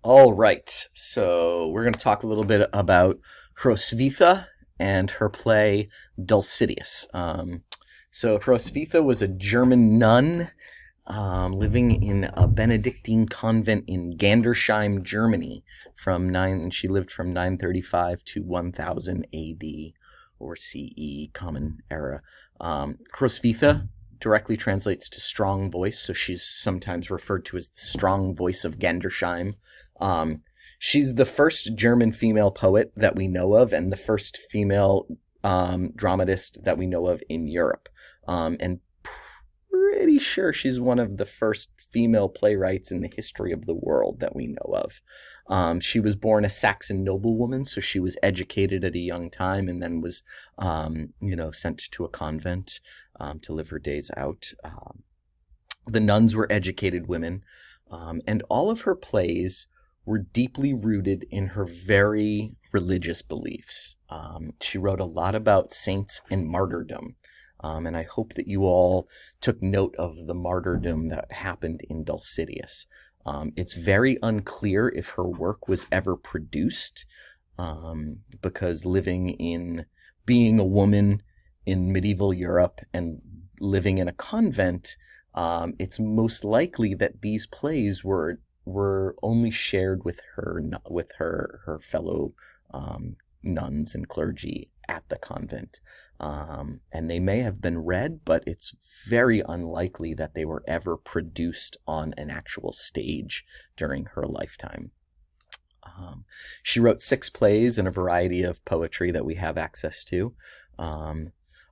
All right, so we're going to talk a little bit about Hrosvitha and her play Dulcitius. So Hrosvitha was a German nun living in a Benedictine convent in Gandersheim, Germany. She lived from 935 to 1000 A.D. or CE, Common Era. Hrosvitha directly translates to strong voice, so she's sometimes referred to as the strong voice of Gandersheim. Um, she's the first German female poet that we know of, and the first female dramatist that we know of in Europe. And pretty sure she's one of the first female playwrights in the history of the world that we know of. She was born a Saxon noblewoman, so she was educated at a young time and then was, sent to a convent to live her days out. The nuns were educated women, and all of her plays were deeply rooted in her very religious beliefs. She wrote a lot about saints and martyrdom. And I hope that you all took note of the martyrdom that happened in Dulcitius. It's very unclear if her work was ever produced, because being a woman in medieval Europe and living in a convent, it's most likely that these plays were only shared with her fellow nuns and clergy at the convent. And they may have been read, but it's very unlikely that they were ever produced on an actual stage during her lifetime. She wrote 6 plays and a variety of poetry that we have access to.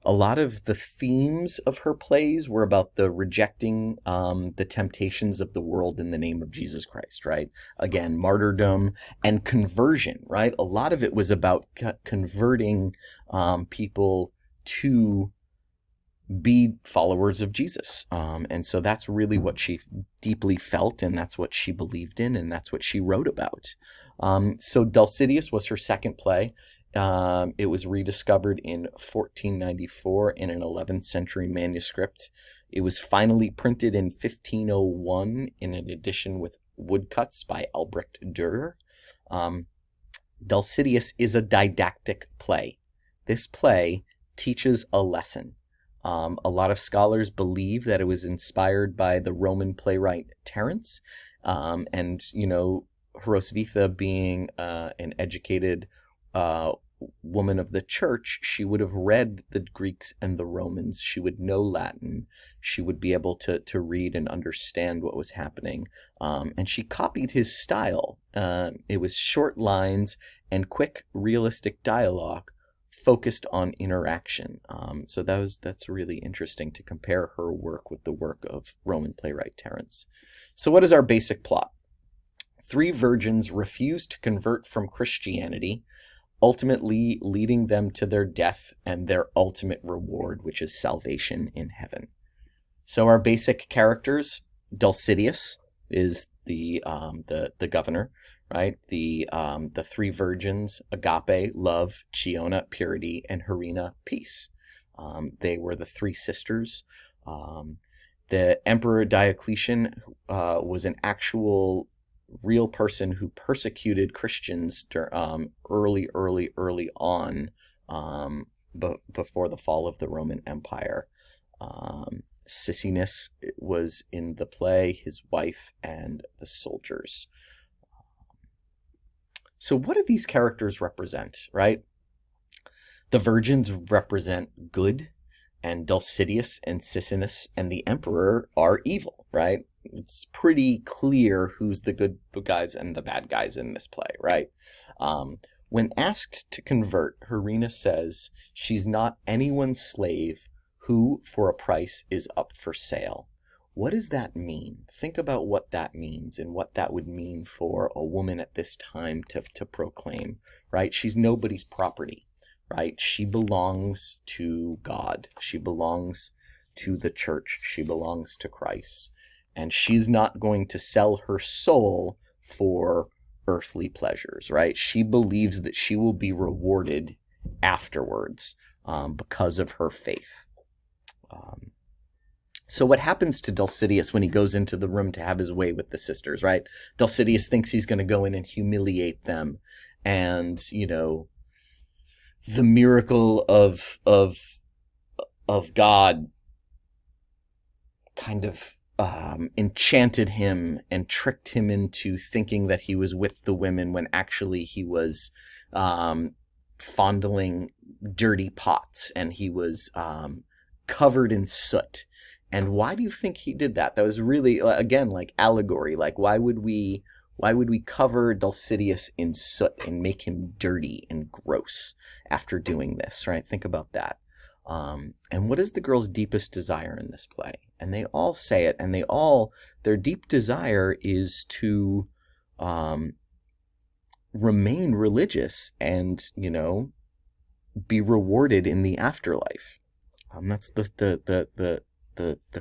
A lot of the themes of her plays were about the rejecting the temptations of the world in the name of Jesus Christ, right? Again, martyrdom and conversion, right? A lot of it was about converting people to be followers of Jesus. And so that's really what she deeply felt, and that's what she believed in, and that's what she wrote about. So Dulcitius was her second play. It was rediscovered in 1494 in an 11th century manuscript. It was finally printed in 1501 in an edition with woodcuts by Albrecht Dürer. Dulcitius is a didactic play. This play teaches a lesson. A lot of scholars believe that it was inspired by the Roman playwright Terence. And, Hrosvitha being an educated woman of the church, she would have read the Greeks and the Romans. She would know Latin. She would be able to read and understand what was happening. And she copied his style. It was short lines and quick, realistic dialogue focused on interaction. So that's really interesting to compare her work with the work of Roman playwright Terence. So what is our basic plot? 3 virgins refuse to convert from Christianity, ultimately leading them to their death and their ultimate reward, which is salvation in heaven. So our basic characters: Dulcitius is the governor, right? The 3 virgins: Agape, love; Chionia, purity; and Hrosvitha, peace. They were the 3 sisters. The Emperor Diocletian was an actual real person who persecuted Christians early on, before the fall of the Roman Empire. Sisinus was in the play, his wife, and the soldiers. So what do these characters represent, right? The virgins represent good, and Dulcitius and Sisinus and the emperor are evil, right? It's pretty clear who's the good guys and the bad guys in this play, right? When asked to convert, Hrosvitha says she's not anyone's slave who, for a price, is up for sale. What does that mean? Think about what that means and what that would mean for a woman at this time to proclaim, right? She's nobody's property, right? She belongs to God. She belongs to the church. She belongs to Christ. And she's not going to sell her soul for earthly pleasures, right? She believes that she will be rewarded afterwards because of her faith. So what happens to Dulcitius when he goes into the room to have his way with the sisters, right? Dulcitius thinks he's going to go in and humiliate them. And, the miracle of God kind of enchanted him and tricked him into thinking that he was with the women when actually he was fondling dirty pots, and he was covered in soot. And why do you think he did that? That was really, again, like allegory. Like, why would we cover Dulcitius in soot and make him dirty and gross after doing this, right? Think about that. And what is the girl's deepest desire in this play? And they all say it, and their deep desire is to remain religious and, be rewarded in the afterlife. That's the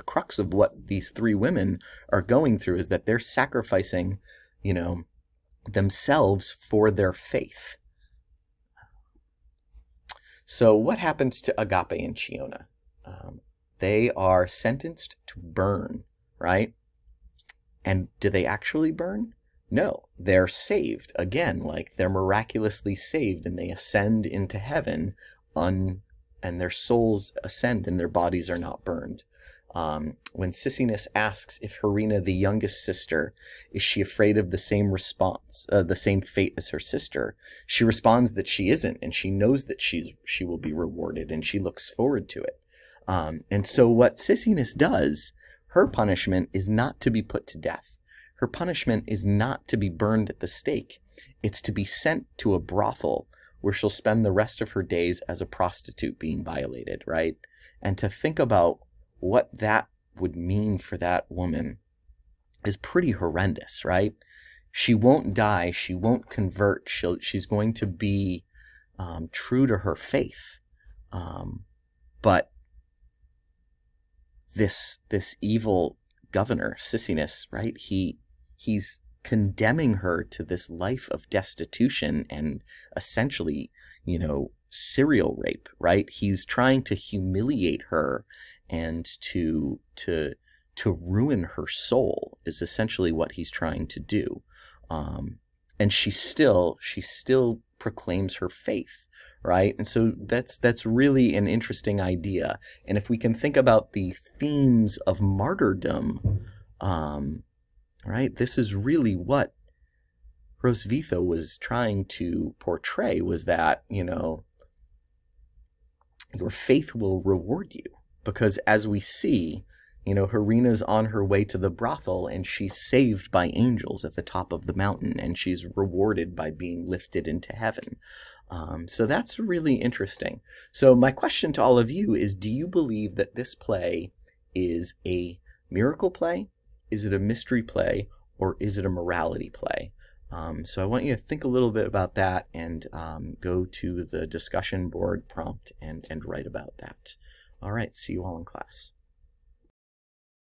crux of what these three women are going through, is that they're sacrificing, themselves for their faith. So what happens to Agape and Chionia? They are sentenced to burn, right? And do they actually burn? No, they're saved. Again, like they're miraculously saved, and they ascend into heaven, and their souls ascend and their bodies are not burned. When Sisinus asks if Hrosvitha, the youngest sister, is she afraid of the same fate as her sister, she responds that she isn't, and she knows that she will be rewarded, and she looks forward to it. And so what Sisinus does, her punishment is not to be put to death. Her punishment is not to be burned at the stake. It's to be sent to a brothel where she'll spend the rest of her days as a prostitute being violated, right? And to think about what that would mean for that woman is pretty horrendous, right? She won't die. She won't convert. She's going to be true to her faith. But this evil governor, Sisinus, right? He's condemning her to this life of destitution and essentially, serial rape, right? He's trying to humiliate her and to ruin her soul is essentially what he's trying to do. And she still proclaims her faith, right? And so that's really an interesting idea. And if we can think about the themes of martyrdom, right, this is really what Hrosvitha was trying to portray, was that, your faith will reward you. Because as we see, Hrosvitha's on her way to the brothel, and she's saved by angels at the top of the mountain, and she's rewarded by being lifted into heaven. So that's really interesting. So my question to all of you is, do you believe that this play is a miracle play? Is it a mystery play? Or is it a morality play? So I want you to think a little bit about that, and go to the discussion board prompt and write about that. All right, see you all in class.